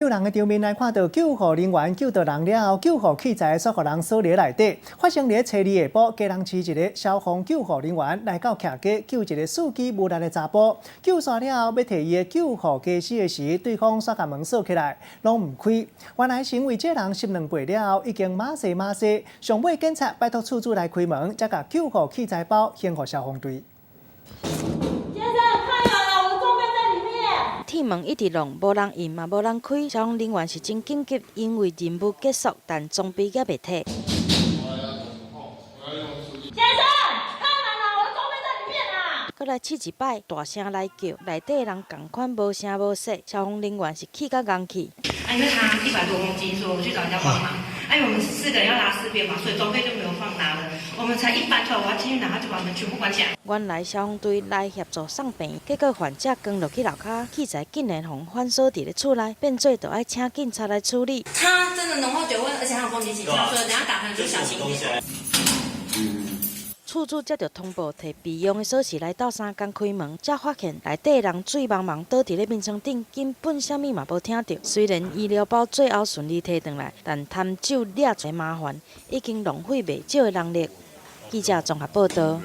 救人的场面来看到救护人员救到人了后，救护器材煞互人锁伫内底。发生伫初二下晡，基隆市一个消防救护人员来到徛街救一个司机无力的查甫，救煞了后要摕伊的救护驾驶的时，对方煞甲门锁起来，拢唔开。原来是因为这人吸两杯了后已经马西，上尾警察拜托厝主来开门，才甲救护器材包献互消防队。 铁门一直弄，无人应嘛无人开，消防人员是真紧急，因为任务结束，但装备也未退。先生，开门啦！我的装备在里面啊！搁来试一摆，大声来叫，内底人同款无声无息，消防人员是气甲硬气。因为他100多公斤，所以我们去找人家帮忙。因为我们4个人要拉4边嘛，所以装备就没有放拿了。我们才一搬出来，我要进去拿，他就把门全部关起来。原来消防队来协助送病，结果患者扛落去楼骹，器材竟然互反锁伫咧厝内，变做就要请警察来处理。他真的浓厚酒味，而且还有攻击性，所以等下打开就小心一点。 厝主接到通报，摕备用的锁匙来到3间开门，才发现内底人醉茫茫倒伫咧面床顶，根本啥物嘛无听到。虽然医疗包最后顺利摕回来，但贪酒惹侪麻烦，已经浪费袂少的人力。记者综合报道。